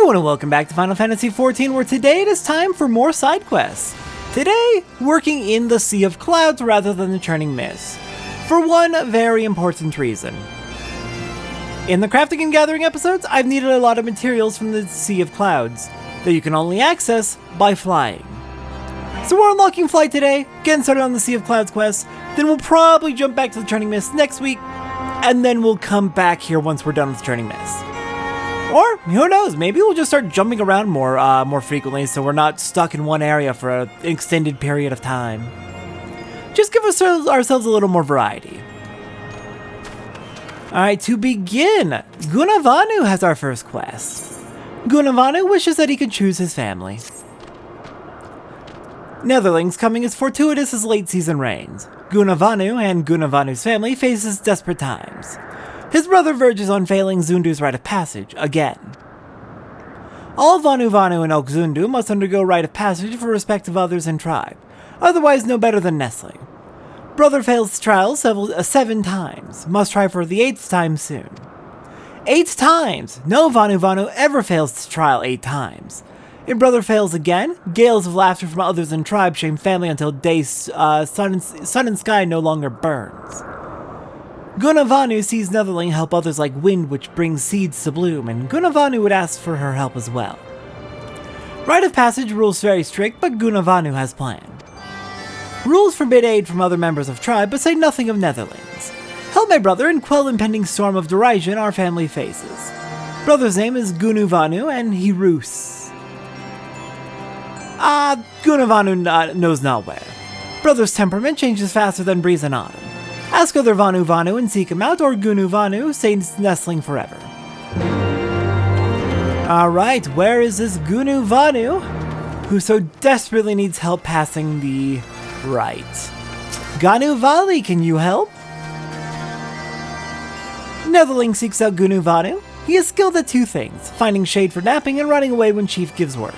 everyone and welcome back to Final Fantasy XIV, where today it is time for more side quests. Today, working in the Sea of Clouds rather than the Churning Mist, for one very important reason. In the Crafting and Gathering episodes, I've needed a lot of materials from the Sea of Clouds that you can only access by flying. So we're unlocking flight today, getting started on the Sea of Clouds quest, then we'll probably jump back to the Churning Mist next week, and then we'll come back here once we're done with the Churning Mist. Or, who knows, maybe we'll just start jumping around more frequently so we're not stuck in one area for an extended period of time. Just give ourselves a little more variety. Alright, to begin, Gunavanu has our first quest. Gunavanu wishes that he could choose his family. Netherlings coming as fortuitous as late season rains. Gunavanu and Gunavanu's family faces desperate times. His brother verges on failing Zundu's rite of passage, again. All Vanu Vanu and Oak Zundu must undergo rite of passage for respect of others and tribe, otherwise no better than nestling. Brother fails trial 7 times, must try for the 8th time soon. 8 times! No Vanu Vanu ever fails to trial 8 times. If brother fails again, gales of laughter from others in tribe shame family until day sun and sky no longer burns. Gunavanu sees Netherling help others like wind which brings seeds to bloom, and Gunavanu would ask for her help as well. Rite of passage rules very strict, but Gunavanu has planned. Rules forbid aid from other members of tribe, but say nothing of Netherlings. Help my brother and quell impending storm of derision our family faces. Brother's name is Gunuvanu, and he roosts. Gunavanu knows not where. Brother's temperament changes faster than breeze in autumn. Ask other Vanu Vanu and seek him out, or Gunu Vanu stays nestling forever. Alright, where is this Gunu Vanu, who so desperately needs help passing the rite? Ganu Vali, can you help? Netherling seeks out Gunu Vanu. He is skilled at 2 things, finding shade for napping and running away when Chief gives work.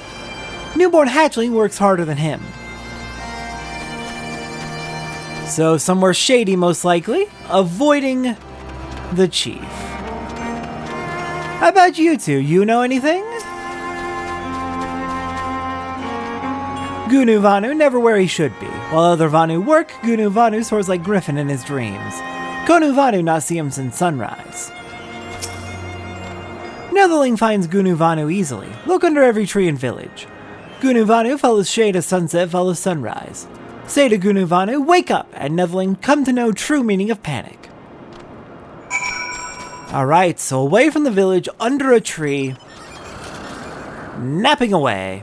Newborn hatchling works harder than him. So somewhere shady, most likely, avoiding the chief. How about you two? You know anything? Gunu Vanu never where he should be. While other Vanu work, Gunu Vanu soars like Griffin in his dreams. Konu Vanu not see him since sunrise. Netherling finds Gunu Vanu easily. Look under every tree and village. Gunu Vanu follows shade as sunset follows sunrise. Say to Gunu Vanu, wake up, and Netherling come to know true meaning of panic. Alright, so away from the village, under a tree, napping away.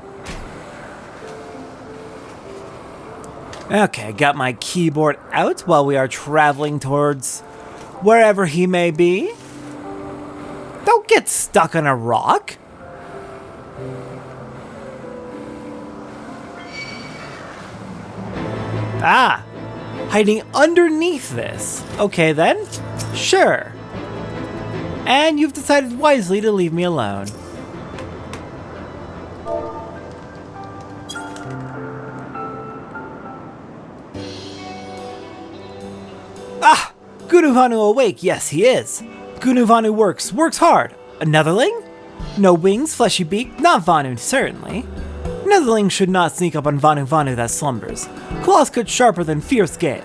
Okay, got my keyboard out while we are traveling towards wherever he may be. Don't get stuck on a rock. Ah, hiding underneath this. Okay then, sure. And you've decided wisely to leave me alone. Ah, Gunuvanu awake, yes he is. Gunuvanu works hard. A Netherling? No wings, fleshy beak, not Vanu certainly. Netherling should not sneak up on Vanu Vanu that slumbers. Claws cut sharper than fierce gale.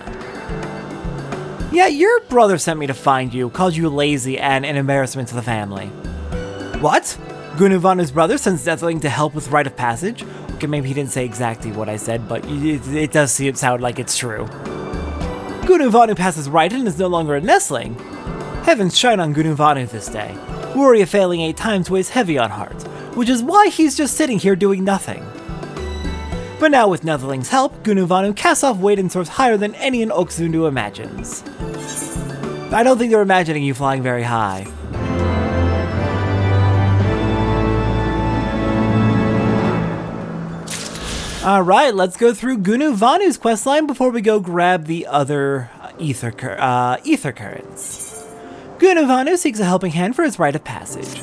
Yeah, your brother sent me to find you, called you lazy and an embarrassment to the family. What? Gunu Vanu's brother sends Netherling to help with rite of passage? Okay, maybe he didn't say exactly what I said, but it does sound like it's true. Gunu Vanu passes rite and is no longer a nestling. Heavens shine on Gunu Vanu this day. Worry of failing 8 times weighs heavy on heart, which is why he's just sitting here doing nothing. But now with Netherling's help, Gunu Vanu casts off weight and soars higher than any in Oak Zundu imagines. I don't think they're imagining you flying very high. Alright, let's go through Gunu Vanu's questline before we go grab the other ether currents. Gunu Vanu seeks a helping hand for his rite of passage.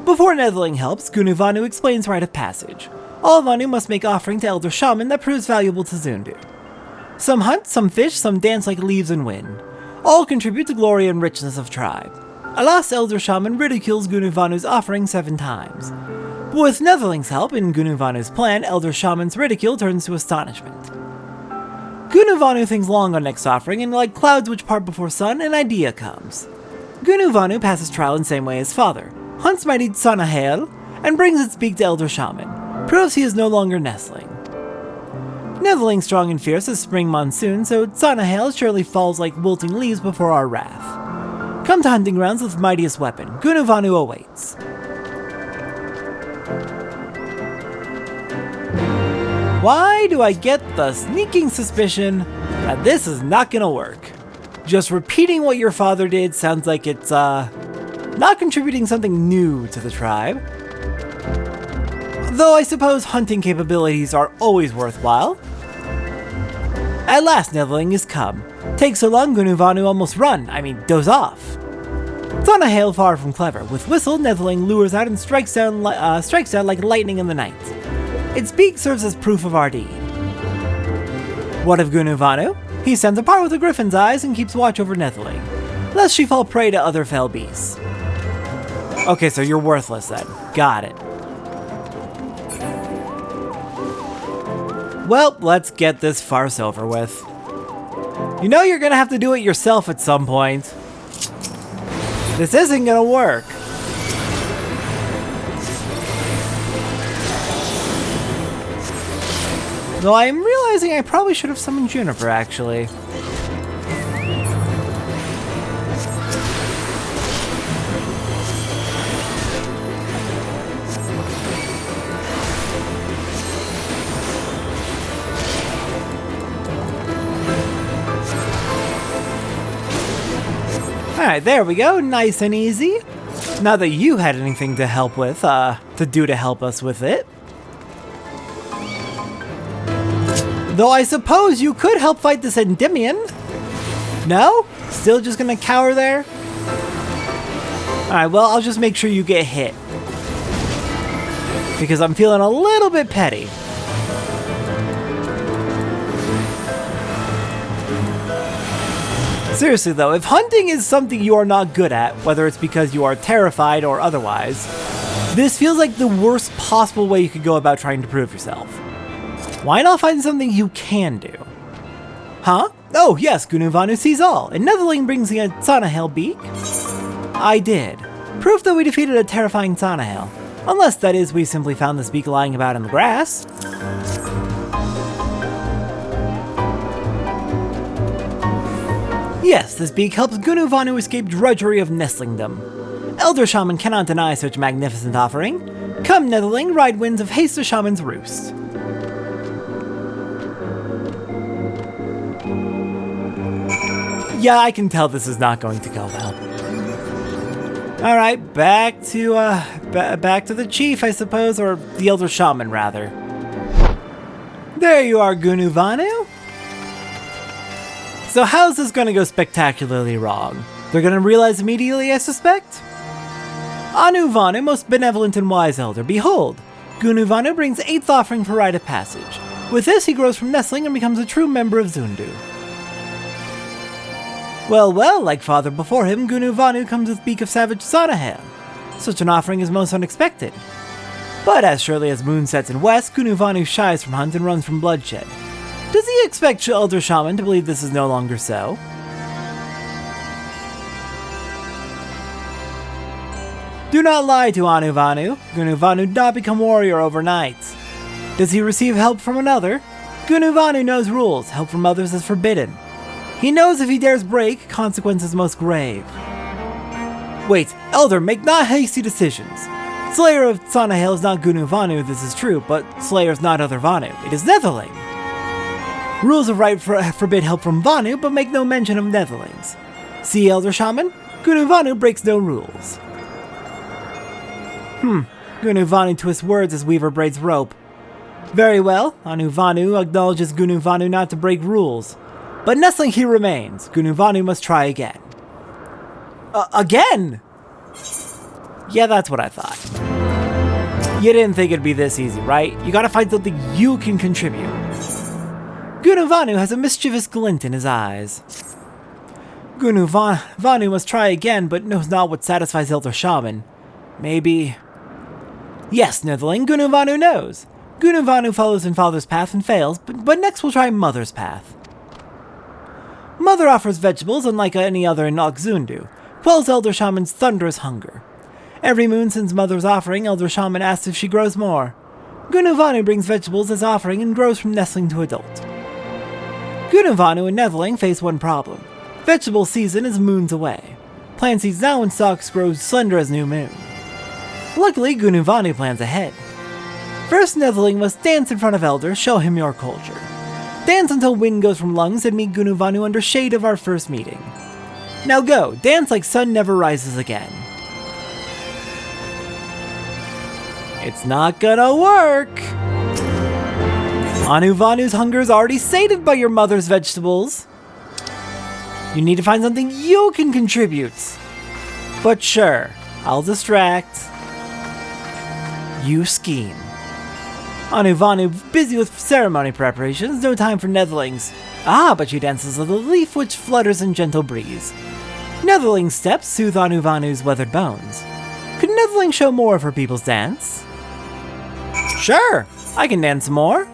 Before Netherling helps, Gunu Vanu explains rite of passage. All Vanu must make offering to Elder Shaman that proves valuable to Zundu. Some hunt, some fish, some dance like leaves and wind. All contribute to glory and richness of tribe. a lost Elder Shaman ridicules Gunuvanu's offering 7 times. But with Netherling's help in Gunuvanu's plan, Elder Shaman's ridicule turns to astonishment. Gunuvanu thinks long on next offering, and like clouds which part before sun, an idea comes. Gunuvanu passes trial in same way as father, hunts mighty Tsanahael, and brings its beak to Elder Shaman, proves he is no longer nestling. Netherling strong and fierce as spring monsoon, so Tsanahael surely falls like wilting leaves before our wrath. Come to hunting grounds with mightiest weapon, Gunuvanu awaits. Why do I get the sneaking suspicion that this is not gonna work? Just repeating what your father did sounds like it's, not contributing something new to the tribe. Though I suppose hunting capabilities are always worthwhile. At last Netherling is come. Takes so long Gunuvanu almost doze off. Tsanahael far from clever. With whistle, Netherling lures out and strikes down like lightning in the night. Its beak serves as proof of our deed. What of Gunuvanu? He stands apart with a griffin's eyes and keeps watch over Netherling, lest she fall prey to other fell beasts. Okay, so you're worthless then. Got it. Well, let's get this farce over with. You know you're gonna have to do it yourself at some point. This isn't gonna work. Though I am realizing I probably should have summoned Juniper, actually. Alright, there we go. Nice and easy. Not that you had anything to help with, to help us with it. Though I suppose you could help fight this Endymion. No? Still just gonna cower there? Alright, well, I'll just make sure you get hit. Because I'm feeling a little bit petty. Seriously though, if hunting is something you are not good at, whether it's because you are terrified or otherwise, this feels like the worst possible way you could go about trying to prove yourself. Why not find something you can do? Huh? Oh yes, Gunuvanu sees all, and Netherling brings me a Tsanahael beak. I did. Proof that we defeated a terrifying Tsanahael. Unless, that is, we simply found this beak lying about in the grass. Yes, this beak helps Gunuvanu escape drudgery of nestlingdom. Elder Shaman cannot deny such magnificent offering. Come, Netherling, ride winds of haste to Shaman's roost. Yeah, I can tell this is not going to go well. Alright, back to the chief, I suppose, or the Elder Shaman, rather. There you are, Gunuvanu. So how's this gonna go spectacularly wrong? They're gonna realize immediately, I suspect? Anuvanu, most benevolent and wise elder, behold! Gunuvanu brings 8th offering for rite of passage. With this, he grows from nestling and becomes a true member of Zundu. Well, well, like father before him, Gunuvanu comes with beak of savage Tsanahael. Such an offering is most unexpected. But as surely as moon sets in west, Gunuvanu shies from hunt and runs from bloodshed. Does he expect Elder Shaman to believe this is no longer so? Do not lie to Anuvanu. Gunuvanu did not become warrior overnight. Does he receive help from another? Gunuvanu knows rules. Help from others is forbidden. He knows if he dares break, consequences most grave. Wait, Elder, make not hasty decisions. Slayer of Tsanahael is not Gunuvanu, this is true, but Slayer is not other Vanu. It is Netherling. Rules of right forbid help from Vanu, but make no mention of Netherlings. See, Elder Shaman? Gunuvanu breaks no rules. Gunuvanu twists words as Weaver braids rope. Very well, Anuvanu acknowledges Gunuvanu not to break rules. But nestling he remains. Gunuvanu must try again. Again? Yeah, that's what I thought. You didn't think it'd be this easy, right? You gotta find something you can contribute. Gunuvanu has a mischievous glint in his eyes. Vanu must try again, but knows not what satisfies Elder Shaman. Maybe... Yes, Netherling, Vanu knows. Vanu follows in Father's path and fails, but next we'll try Mother's path. Mother offers vegetables unlike any other in Zundu, quells Elder Shaman's thunderous hunger. Every moon since Mother's offering, Elder Shaman asks if she grows more. Vanu brings vegetables as offering and grows from nestling to adult. Vanu and Netherling face one problem. Vegetable season is moons away. Plant seeds now and stalks grow slender as new moon. Luckily, Vanu plans ahead. First, Netherling must dance in front of Elder, show him your culture. Dance until wind goes from lungs and meet Vanu under shade of our first meeting. Now go, dance like sun never rises again. It's not gonna work! Vanu's hunger is already sated by your mother's vegetables. You need to find something you can contribute. But sure, I'll distract. You scheme. Vanu, busy with ceremony preparations, no time for Netherlings. Ah, but she dances with a leaf which flutters in gentle breeze. Netherling's steps soothe Vanu's weathered bones. Could Netherling show more of her people's dance? Sure, I can dance more.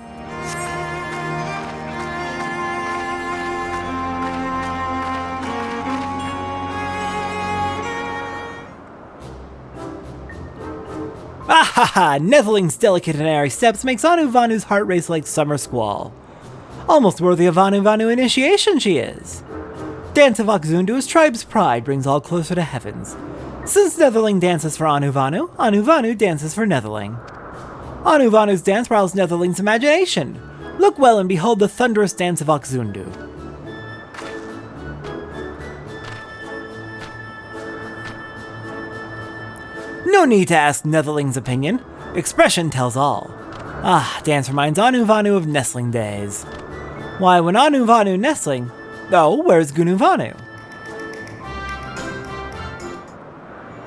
Ah-ha-ha! Netherling's delicate and airy steps makes Vanu's heart race like summer squall. Almost worthy of Vanu initiation she is. Dance of Zundu's tribe's pride brings all closer to heavens. Since Netherling dances for Vanu dances for Netherling. Vanu's dance roused Netherling's imagination. Look well and behold the thunderous dance of Zundu. No need to ask Netherling's opinion. Expression tells all. Ah, dance reminds Vanu of nestling days. Why, when Vanu nestling... Oh, where's Vanu?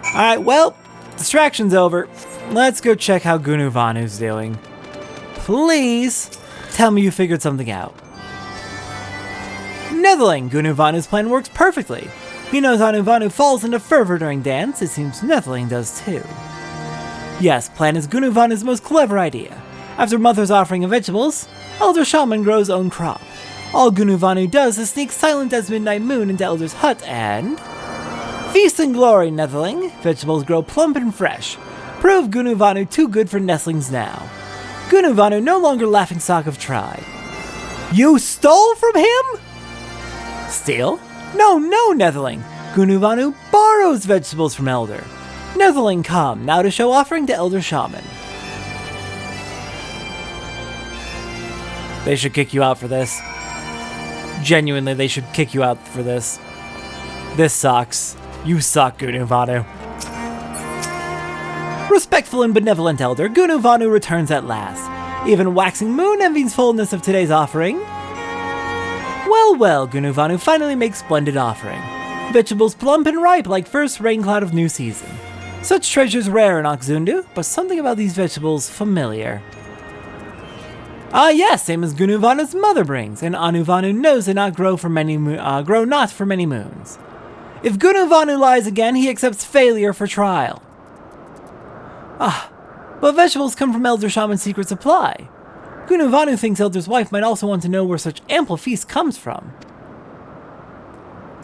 Alright, well, distraction's over. Let's go check how Vanu's doing. Please, tell me you figured something out. Netherling, Vanu's plan works perfectly. He knows Vanu falls into fervor during dance, it seems Netherling does too. Yes, plan is Vanu's most clever idea. After Mother's offering of vegetables, Elder Shaman grows own crop. All Vanu does is sneak silent as midnight moon into Elder's hut and... Feast and glory, Netherling! Vegetables grow plump and fresh. Prove Vanu too good for nestlings now. Vanu no longer laughingstock of tribe. You stole from him? Steal? No, Netherling. Vanu borrows vegetables from Elder. Netherling, come, now to show offering to Elder Shaman. They should kick you out for this. Genuinely, they should kick you out for this. This sucks. You suck, Vanu. Respectful and benevolent Elder, Vanu returns at last. Even waxing moon envies fullness of today's offering. Well, Vanu finally makes splendid offering. Vegetables plump and ripe like first rain cloud of new season. Such treasures rare in Zundu, but something about these vegetables familiar. Ah yes, same as Vanu's mother brings, and Vanu knows they not grow not for many moons. If Vanu lies again, he accepts failure for trial. Ah, but vegetables come from Elder Shaman's secret supply. Vanu thinks Elder's wife might also want to know where such ample feast comes from.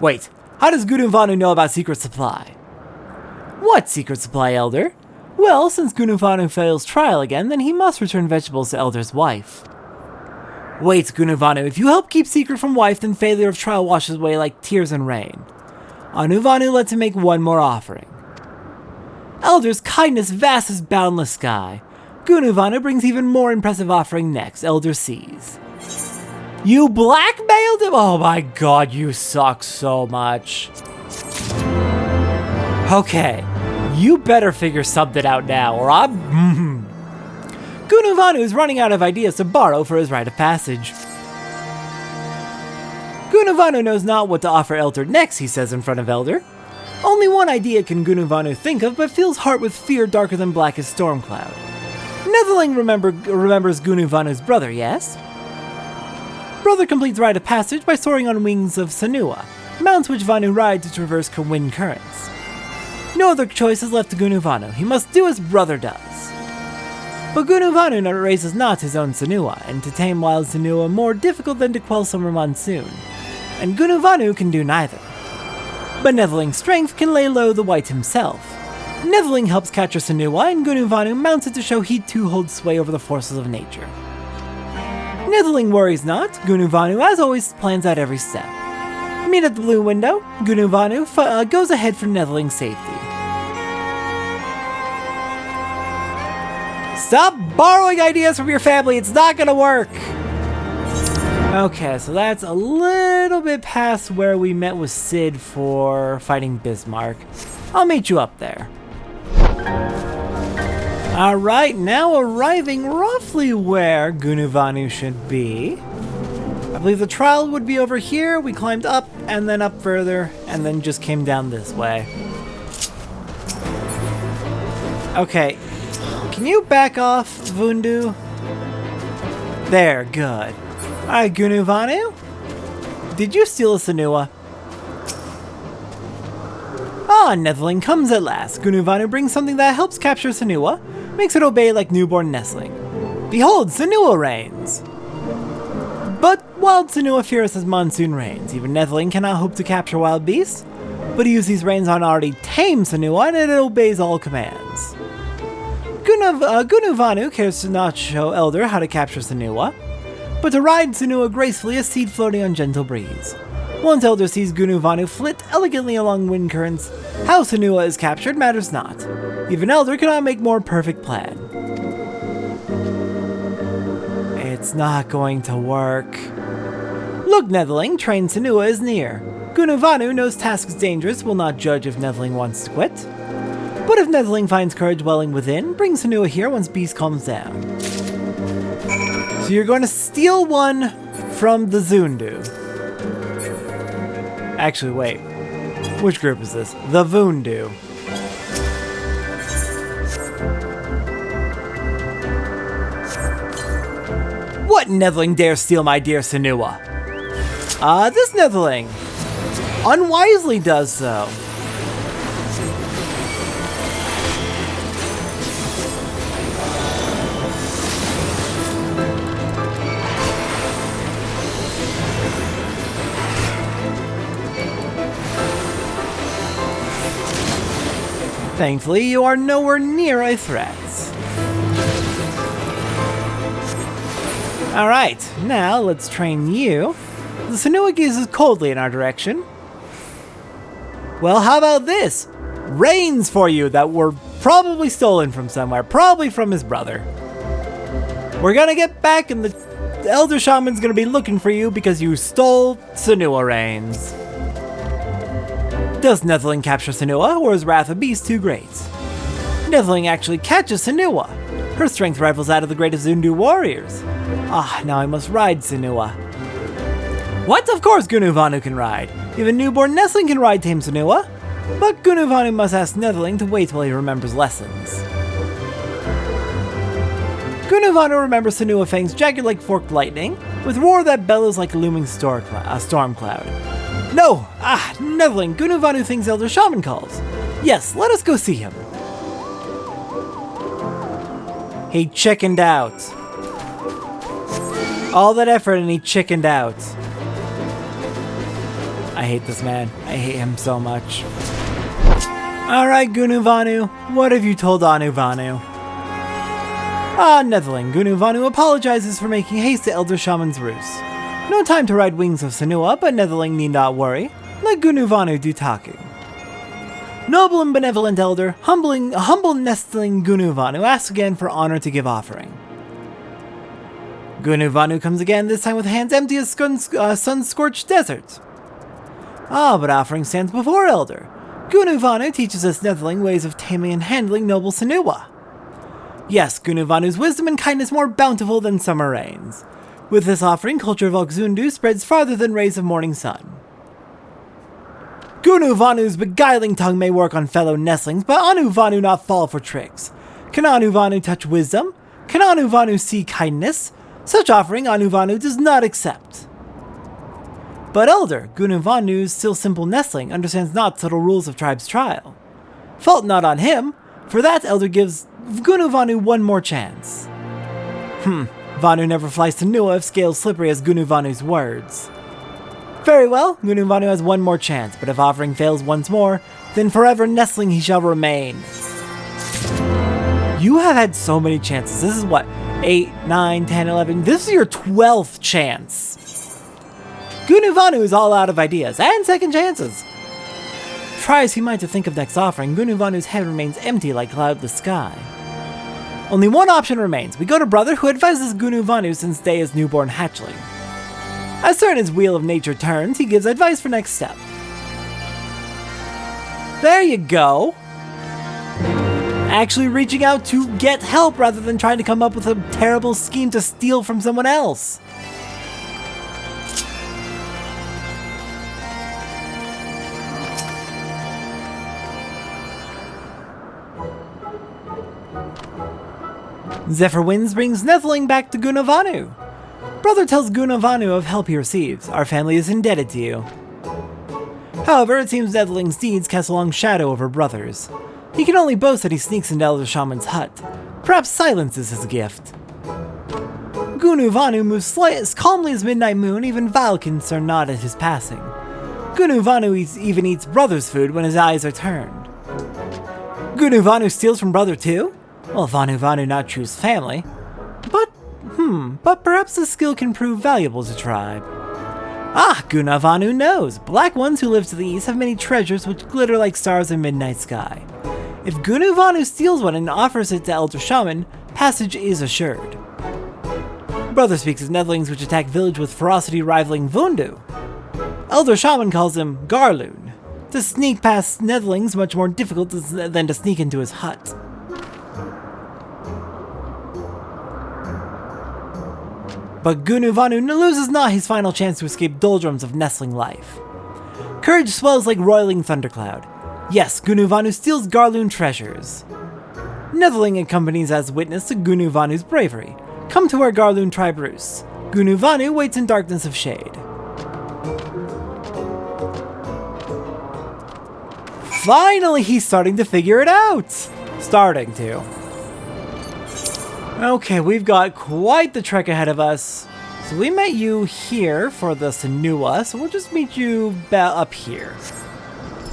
Wait, how does Vanu know about secret supply? What secret supply, Elder? Well, since Vanu fails trial again, then he must return vegetables to Elder's wife. Wait, Vanu, if you help keep secret from wife, then failure of trial washes away like tears and rain. Vanu lets him make one more offering. Elder's kindness vast as boundless sky. Vanu brings even more impressive offering next, Elder sees. You blackmailed him? Oh my god, you suck so much. Okay, you better figure something out now, or I'm... Vanu is running out of ideas to borrow for his rite of passage. Vanu knows not what to offer Elder next, he says in front of Elder. Only one idea can Vanu think of, but fills heart with fear darker than blackest storm cloud. Netherling remembers Vanu's brother, yes? Brother completes rite of passage by soaring on wings of Sanua. mounts which Vanu rides to traverse wind currents. No other choice is left to Gunuvanu. He must do as brother does. But Gunuvanu raises not his own Senua, and to tame wild Senua more difficult than to quell summer monsoon. And Gunuvanu can do neither. But Netherling's strength can lay low the wight himself. Netherling helps capture Senua, and Gunuvanu mounts it to show he too holds sway over the forces of nature. Netherling worries not. Gunuvanu, as always, plans out every step. Meet at the blue window. Gunuvanu goes ahead for Netherling's safety. Stop borrowing ideas from your family, it's not gonna work! Okay, so that's a little bit past where we met with Sid for fighting Bismarck. I'll meet you up there. Alright, now arriving roughly where Gunuvanu should be. I believe the trial would be over here. We climbed up and then up further and then just came down this way. Okay, can you back off, Zundu? There, good. Alright, Gunuvanu? Did you steal a Senua? Ah, Netherling comes at last. Gunuvanu brings something that helps capture Senua, makes it obey like newborn nestling. Behold, Senua reigns! But wild Senua fears as monsoon rains. Even Netherling cannot hope to capture wild beasts, but he uses these reins on already tame Senua and it obeys all commands. Gunuvanu cares to not show Elder how to capture Senua, but to ride Senua gracefully as seed floating on gentle breeze. Once Elder sees Gunuvanu flit elegantly along wind currents, how Senua is captured matters not. Even Elder cannot make more perfect plan. It's not going to work. Look, Netherling, trained Senua is near. Gunuvanu knows task is dangerous, will not judge if Netherling wants to quit. But if Netherling finds courage welling within, bring Senua here once Beast calms down. So you're going to steal one from the Zundu. Actually, wait. Which group is this? The Vundu. What Netherling dares steal my dear Senua? This Netherling unwisely does so. Thankfully, you are nowhere near a threat. Alright, now let's train you. The Senua gazes coldly in our direction. Well, how about this? Reins for you that were probably stolen from somewhere, probably from his brother. We're gonna get back and the Elder Shaman's gonna be looking for you because you stole Senua reins. Does Netherling capture Senua, or is Wrath of Beast too great? Netherling actually catches Senua. Her strength rivals that of the greatest Zundu warriors. Ah, now I must ride Senua. What? Of course Gunuvanu can ride. Even newborn Nestling can ride tame Senua. But Gunuvanu must ask Netherling to wait while he remembers lessons. Gunuvanu remembers Senua Fang's jagged like forked lightning, with roar that bellows like a looming storm cloud. No! Ah, Netherling, Gunuvanu thinks Elder Shaman calls. Yes, let us go see him. He chickened out. All that effort and he chickened out. I hate this man. I hate him so much. Alright, Gunuvanu, what have you told Anuvanu? Ah, Netherling, Gunuvanu apologizes for making haste to Elder Shaman's roost. No time to ride wings of Senua, but Netherling need not worry. Let Gunuvanu do talking. Noble and benevolent elder, humble nestling Gunuvanu asks again for honor to give offering. Gunuvanu comes again, this time with hands empty as sun-scorched desert. Ah, but offering stands before elder. Gunuvanu teaches us Netherling ways of taming and handling noble Senua. Yes, Gunuvanu's wisdom and kindness more bountiful than summer rains. With this offering, culture of Zundu spreads farther than rays of morning sun. Gunuvanu's beguiling tongue may work on fellow nestlings, but Anuvanu not fall for tricks. Can Anuvanu touch wisdom? Can Anuvanu see kindness? Such offering Anuvanu does not accept. But Elder, Gunuvanu's still simple nestling, understands not subtle rules of tribe's trial. Fault not on him. For that, Elder gives Gunuvanu one more chance. Vanu never flies to Nua if scales slippery as Gunuvanu's words. Very well, Gunuvanu has one more chance, but if offering fails once more, then forever nestling he shall remain. You have had so many chances. This is what, 8, 9, 10, 11. This is your 12th chance. Gunuvanu is all out of ideas and second chances. Try as he might to think of next offering, Gunuvanu's head remains empty like cloudless sky. Only one option remains. We go to Brother, who advises Gunuvanu since day is newborn hatchling. As certain his wheel of nature turns, he gives advice for next step. There you go. Actually reaching out to get help rather than trying to come up with a terrible scheme to steal from someone else. Zephyr Winds brings Netheling back to Gunuvanu. Brother tells Gunuvanu of help he receives. Our family is indebted to you. However, it seems Netheling's deeds cast a long shadow over Brother's. He can only boast that he sneaks into Elder Shaman's hut. Perhaps silence is his gift. Gunuvanu moves as calmly as Midnight Moon, even Valkyns are not at his passing. Gunuvanu even eats Brother's food when his eyes are turned. Gunuvanu steals from Brother too? Well, Vanu not choose family. But perhaps this skill can prove valuable to tribe. Ah, Gunuvanu knows. Black ones who live to the east have many treasures which glitter like stars in midnight sky. If Gunuvanu steals one and offers it to Elder Shaman, passage is assured. Brother speaks of Netherlings which attack village with ferocity rivaling Zundu. Elder Shaman calls him Garloon. To sneak past Netherlings much more difficult than to sneak into his hut. But Gunuvanu loses not his final chance to escape doldrums of nestling life. Courage swells like roiling thundercloud. Yes, Gunuvanu steals Garloon treasures. Netherling accompanies as witness to Gunuvanu's bravery. Come to where Garloon tribe roosts. Gunuvanu waits in darkness of shade. Finally, he's starting to figure it out! Starting to. Okay, we've got quite the trek ahead of us. So we met you here for the Senua, so we'll just meet you up here.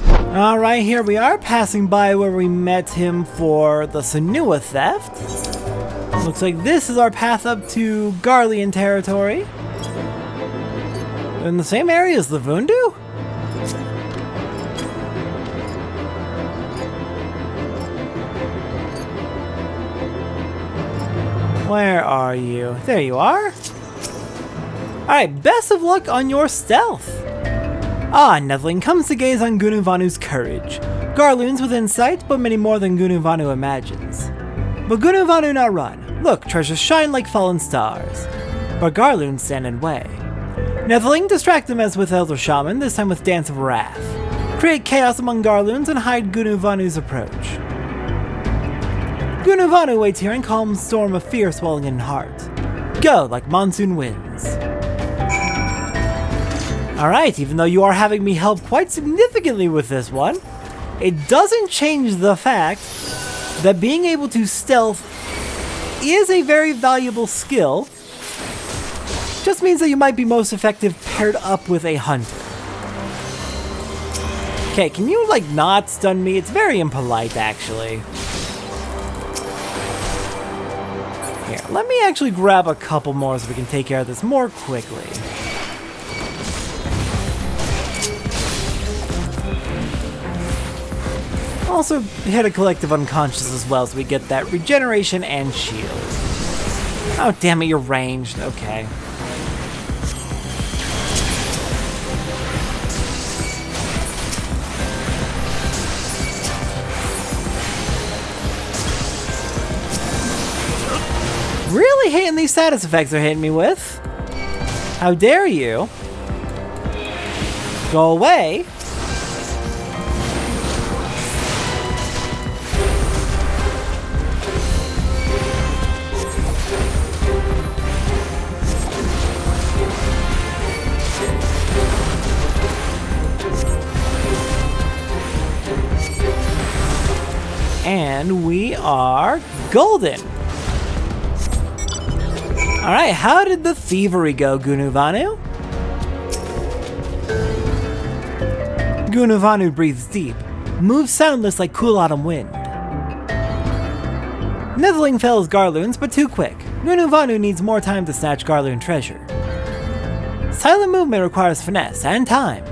Alright, here we are, passing by where we met him for the Senua theft. Looks like this is our path up to Garlean territory. In the same area as the Zundu? Where are you? There you are. Alright, best of luck on your stealth. Ah, Netheling comes to gaze on Gunuvanu's courage. Garloons within sight, but many more than Gunuvanu imagines. But Gunuvanu not run. Look, treasures shine like fallen stars. But Garloons stand in way. Netheling distract them as with Elder Shaman, this time with Dance of Wrath. Create chaos among Garloons and hide Gunuvanu's approach. Gunuvanu waits here in calm storm of fear swelling in heart. Go like monsoon winds. Alright, even though you are having me help quite significantly with this one, it doesn't change the fact that being able to stealth is a very valuable skill. Just means that you might be most effective paired up with a hunter. Okay, can you like not stun me? It's very impolite actually. Here, let me actually grab a couple more so we can take care of this more quickly. Also hit a collective unconscious as well so we get that regeneration and shield. Oh damn it, you're ranged. Okay. Really hating these status effects they're hitting me with. How dare you? Go away. And we are golden. Alright, how did the thievery go, Gunuvanu? Gunuvanu breathes deep, moves soundless like cool autumn wind. Netheling fells Garloons, but too quick. Gunuvanu needs more time to snatch Garloon treasure. Silent movement requires finesse and time.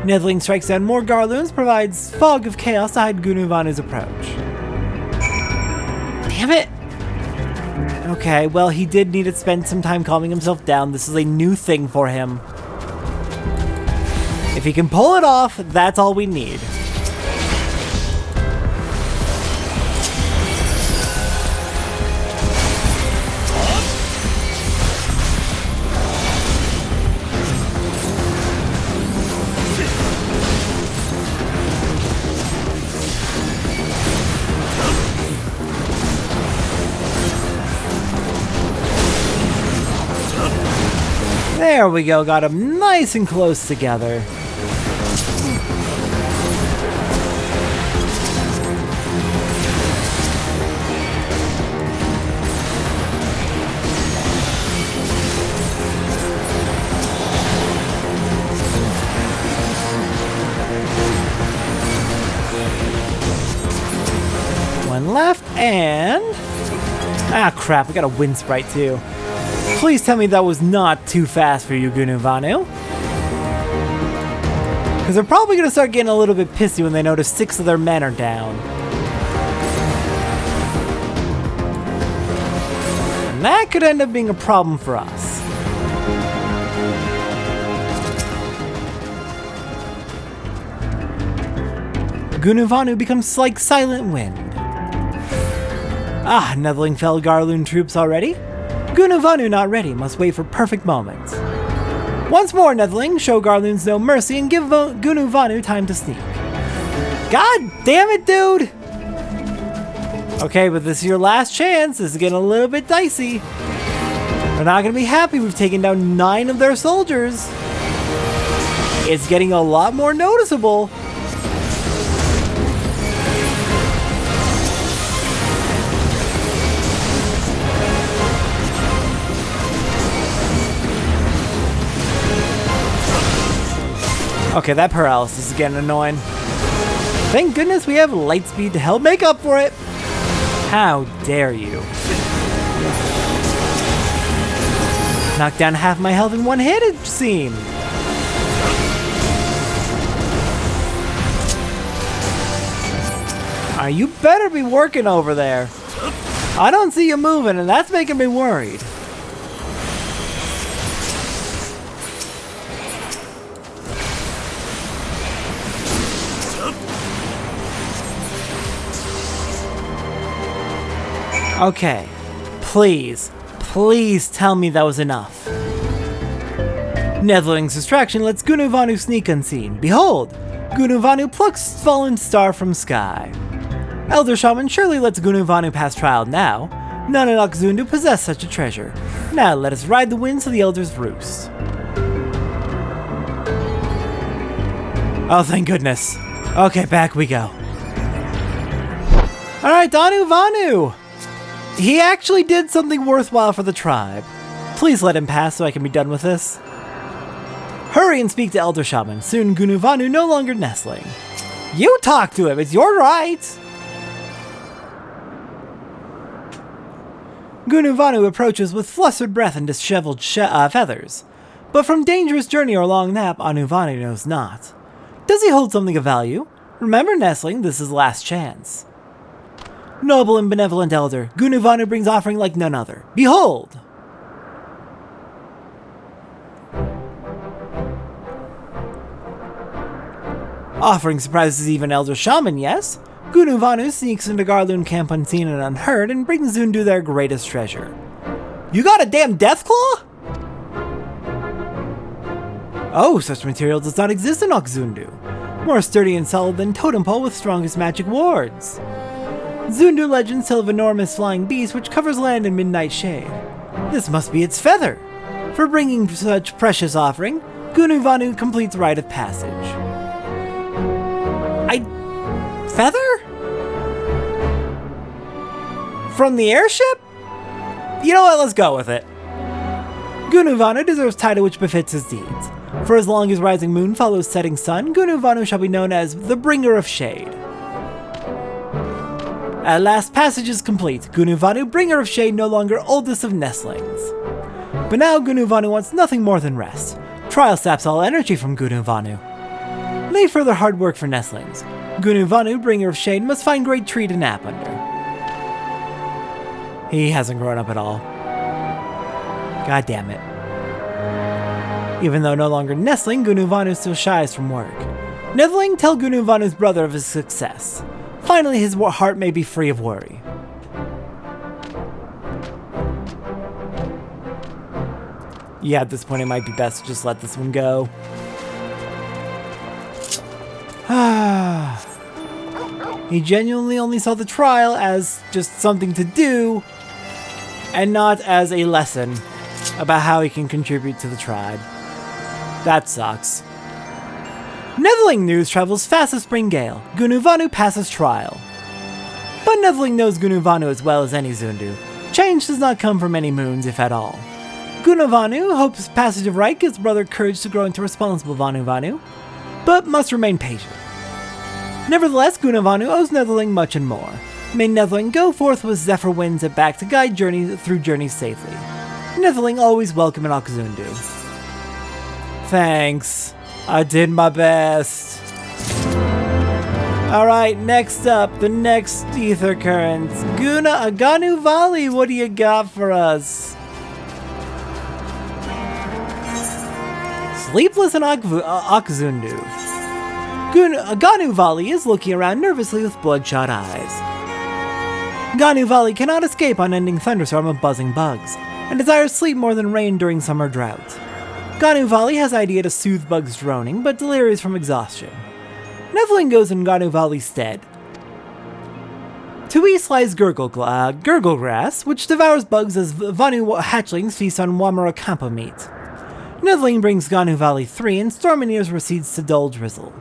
Netheling strikes down more Garloons, provides fog of chaos to hide Gunuvanu's approach. Damn it! Okay, well, he did need to spend some time calming himself down. This is a new thing for him. If he can pull it off, that's all we need. There we go, got them nice and close together. One left, and... ah, crap, we got a wind sprite too. Please tell me that was not too fast for you, Gunuvanu. Because they're probably going to start getting a little bit pissy when they notice 6 of their men are down. And that could end up being a problem for us. Gunuvanu becomes like silent wind. Ah, Netheling fell Garloon troops already? Gunuvanu not ready, must wait for perfect moments. Once more, Netheling, show Garloons no mercy and give Gunuvanu time to sneak. God damn it, dude! Okay, but this is your last chance. This is getting a little bit dicey. They're not gonna be happy we've taken down 9 of their soldiers. It's getting a lot more noticeable. Okay, that paralysis is getting annoying. Thank goodness we have light speed to help make up for it. How dare you? Knocked down half my health in one hit, it seemed. You better be working over there. I don't see you moving, and that's making me worried. Okay, please tell me that was enough. Netheling's distraction lets Gunuvanu sneak unseen. Behold, Gunuvanu plucks fallen star from sky. Elder Shaman surely lets Gunuvanu pass trial now. None in Zundu possess such a treasure. Now let us ride the winds to the Elder's roost. Oh, thank goodness. Okay, back we go. Alright, Gunuvanu! He actually did something worthwhile for the tribe. Please let him pass so I can be done with this. Hurry and speak to Elder Shaman. Soon Gunuvanu no longer nestling. You talk to him, it's your right! Gunuvanu approaches with flustered breath and disheveled feathers. But from dangerous journey or long nap, Gunuvanu knows not. Does he hold something of value? Remember, nestling, this is last chance. Noble and benevolent elder, Gunuvanu brings offering like none other. Behold! Offering surprises even Elder Shaman, yes? Gunuvanu sneaks into Garloon camp unseen and unheard and brings Zundu their greatest treasure. You got a damn Deathclaw? Oh, such material does not exist in Zundu. More sturdy and solid than Totem Pole with strongest magic wards. Zundu legends tell of enormous flying beast which covers land in midnight shade. This must be its feather. For bringing such precious offering, Gunuvanu completes rite of passage. Feather? From the airship? You know what, let's go with it. Gunuvanu deserves title which befits his deeds. For as long as rising moon follows setting sun, Gunuvanu shall be known as the Bringer of Shade. At last, passage is complete. Gunuvanu, Bringer of Shade, no longer oldest of nestlings. But now Gunuvanu wants nothing more than rest. Trial saps all energy from Gunuvanu. Lay further hard work for nestlings. Gunuvanu, Bringer of Shade, must find great tree to nap under. He hasn't grown up at all. God damn it. Even though no longer nestling, Gunuvanu still shies from work. Netherling, tell Gunuvanu's brother of his success. Finally, his heart may be free of worry. Yeah, at this point it might be best to just let this one go. He genuinely only saw the trial as just something to do, and not as a lesson about how he can contribute to the tribe. That sucks. Netherling news travels fast as spring gale. Gunuvanu passes trial. But Netherling knows Gunuvanu as well as any Zundu. Change does not come from many moons, if at all. Gunuvanu hopes passage of right gives brother courage to grow into responsible Vanuvanu, but must remain patient. Nevertheless, Gunuvanu owes Netherling much and more. May Netherling go forth with Zephyr winds at back to guide through journeys safely. Netherling always welcome in Zundu. Thanks. I did my best. Alright, next up, the next ether currents. Aganu Valley, what do you got for us? Sleepless in Zundu. Aganu Valley is looking around nervously with bloodshot eyes. Aganu Valley cannot escape unending thunderstorm of buzzing bugs, and desires sleep more than rain during summer drought. Aganu Valley has idea to soothe bugs droning, but delirious from exhaustion. Netherling goes in Aganu Valley's stead. To east lies Gurgle Grass, which devours bugs as Vanu hatchlings feast on Wamarakampa meat. Netherling brings Aganu Valley 3, and Stormineers proceeds to dull drizzle.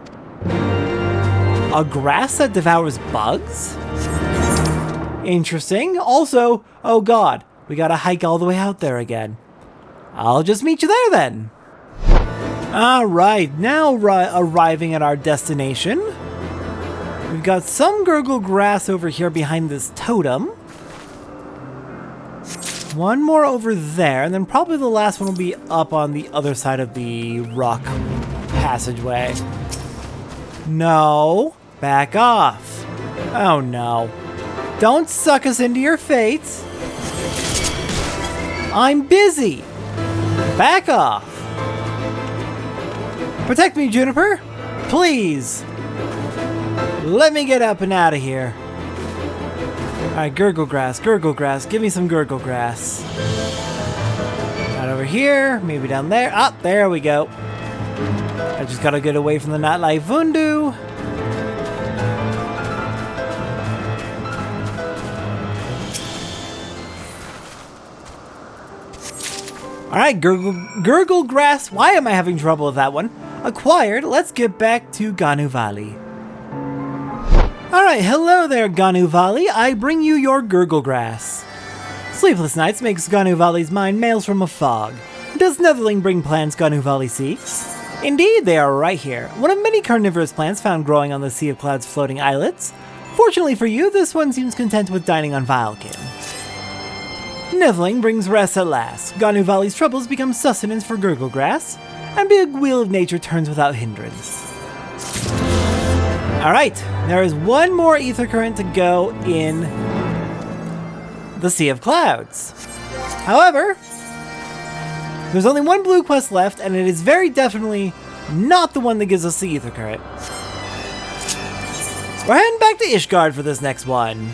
A grass that devours bugs? Interesting. Also, oh god, we gotta hike all the way out there again. I'll just meet you there then. Alright, now arriving at our destination. We've got some Gurgle Grass over here behind this totem. One more over there, and then probably the last one will be up on the other side of the rock passageway. No, back off. Oh no. Don't suck us into your fate. I'm busy. Back off. Protect me, Juniper. Please. Let me get up and out of here. Alright, Gurgle Grass, give me some Gurgle Grass. Not over here, maybe down there. Ah, there we go. I just gotta get away from the nightlife Vundu. Alright, Gurgle Grass. Why am I having trouble with that one? Acquired. Let's get back to Aganu Valley. Alright, hello there, Aganu Valley. I bring you your Gurgle Grass. Sleepless nights makes Aganu Valley's mind mails from a fog. Does Netherling bring plants Aganu Valley seeks? Indeed, they are right here. One of many carnivorous plants found growing on the Sea of Cloud's floating islets. Fortunately for you, this one seems content with dining on Vilekin. Netherling brings rest at last. Aganu Valley's troubles become sustenance for Gurgle Grass, and big wheel of nature turns without hindrance. Alright, there is one more ether current to go in the Sea of Clouds. However, there's only one blue quest left, and it is very definitely not the one that gives us the ether current. We're heading back to Ishgard for this next one.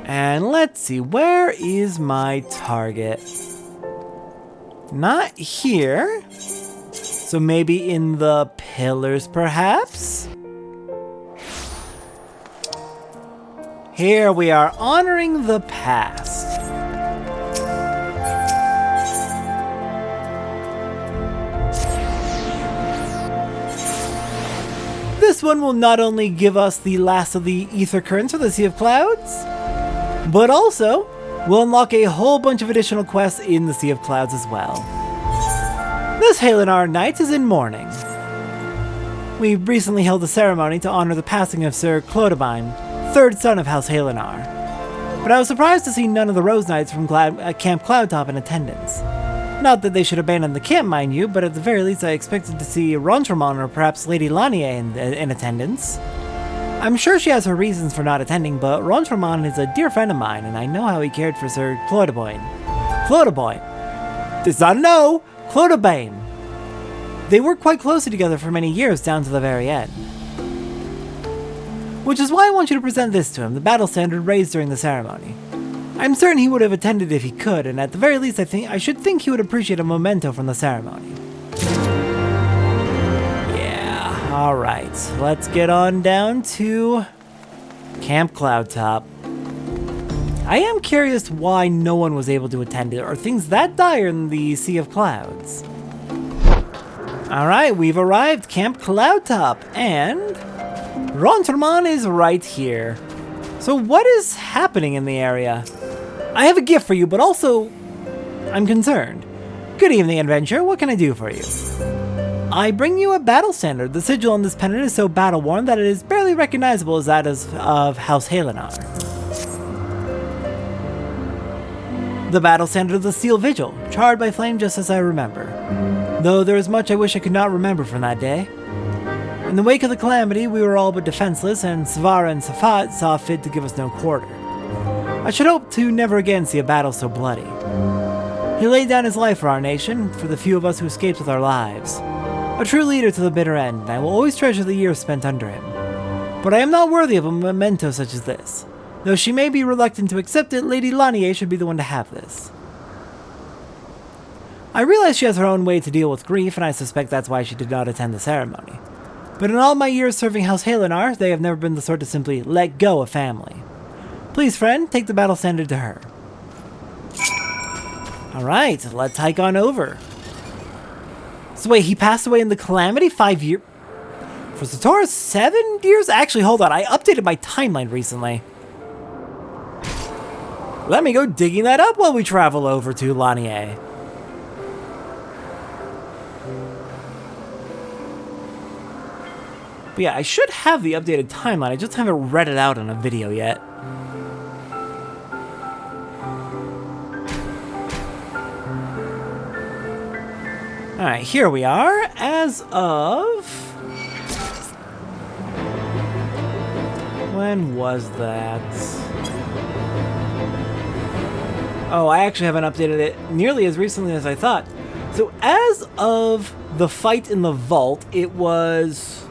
And let's see, where is my target? Not here. So maybe in the pillars, perhaps? Here we are, honoring the past. This one will not only give us the last of the ether currents for the Sea of Clouds, but also will unlock a whole bunch of additional quests in the Sea of Clouds as well. This Halenar night is in mourning. We recently held a ceremony to honor the passing of Sir Clodobeim, third son of House Halenar. But I was surprised to see none of the Rose Knights from Camp Cloudtop in attendance. Not that they should abandon the camp, mind you, but at the very least I expected to see Rontremont or perhaps Lady Lanier in attendance. I'm sure she has her reasons for not attending, but Rontremont is a dear friend of mine, and I know how he cared for Sir Clodobeim. It's not a no! Clodobeim! They worked quite closely together for many years, down to the very end. Which is why I want you to present this to him, the battle standard raised during the ceremony. I'm certain he would have attended if he could, and at the very least I should think he would appreciate a memento from the ceremony. Yeah, alright, let's get on down to Camp Cloudtop. I am curious why no one was able to attend it. Are things that dire in the Sea of Clouds? Alright, we've arrived, Camp Cloudtop, and Rontremont is right here. So what is happening in the area? I have a gift for you, but also I'm concerned. Good evening, adventurer. What can I do for you? I bring you a battle standard. The sigil on this pennant is so battle-worn that it is barely recognizable as that of House Halenar. The battle standard of the Steel Vigil, charred by flame just as I remember. Though there is much I wish I could not remember from that day. In the wake of the calamity, we were all but defenseless, and Svara and Safat saw fit to give us no quarter. I should hope to never again see a battle so bloody. He laid down his life for our nation, for the few of us who escaped with our lives. A true leader to the bitter end, and I will always treasure the years spent under him. But I am not worthy of a memento such as this. Though she may be reluctant to accept it, Lady Lanier should be the one to have this. I realize she has her own way to deal with grief, and I suspect that's why she did not attend the ceremony. But in all my years serving House Halenar, they have never been the sort to simply let go a family. Please, friend, take the battle standard to her. Alright, let's hike on over. So wait, he passed away in the calamity 5 years? For Satora's 7 years? Actually, hold on, I updated my timeline recently. Let me go digging that up while we travel over to Lanier. But yeah, I should have the updated timeline, I just haven't read it out in a video yet. Alright, here we are, as of... When was that? Oh, I actually haven't updated it nearly as recently as I thought. So as of the fight in the vault, it was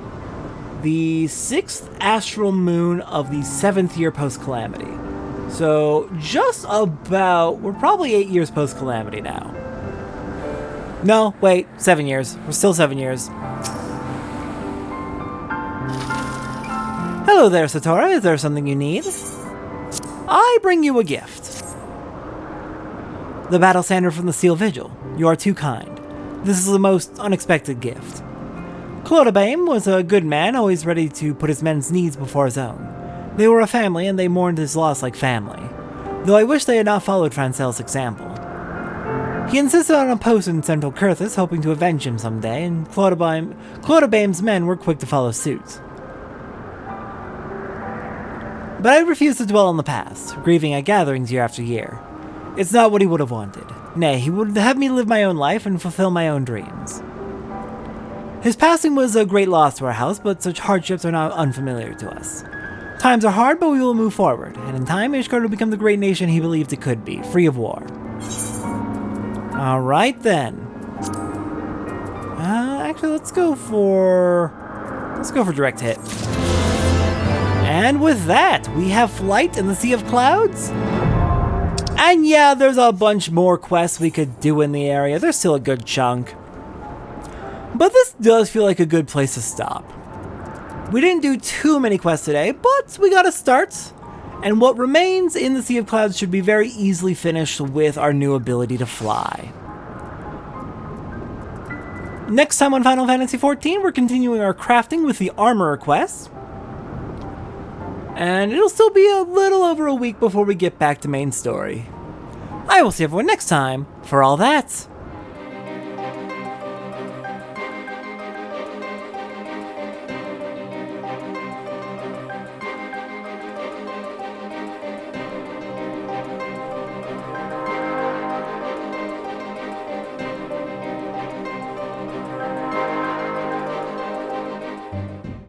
the 6th astral moon of the 7th year post-calamity. So just about, we're probably 8 years post-calamity now. No, wait, 7 years. We're still 7 years. Hello there, Satora. Is there something you need? I bring you a gift. The battle standard from the Steel Vigil. You are too kind. This is the most unexpected gift. Clodobeim was a good man, always ready to put his men's needs before his own. They were a family, and they mourned his loss like family. Though I wish they had not followed Francel's example. He insisted on a post in Central Kurthis, hoping to avenge him someday, and Clodobeim's men were quick to follow suit. But I refused to dwell on the past, grieving at gatherings year after year. It's not what he would have wanted. Nay, he would have me live my own life and fulfill my own dreams. His passing was a great loss to our house, but such hardships are not unfamiliar to us. Times are hard, but we will move forward, and in time Ishgard will become the great nation he believed it could be, free of war. Alright then. Actually, let's go for direct hit. And with that, we have Flight in the Sea of Clouds. And yeah, there's a bunch more quests we could do in the area. There's still a good chunk. But this does feel like a good place to stop. We didn't do too many quests today, but we got a start. And what remains in the Sea of Clouds should be very easily finished with our new ability to fly. Next time on Final Fantasy XIV, we're continuing our crafting with the Armorer quest. And it'll still be a little over a week before we get back to main story. I will see everyone next time for all that.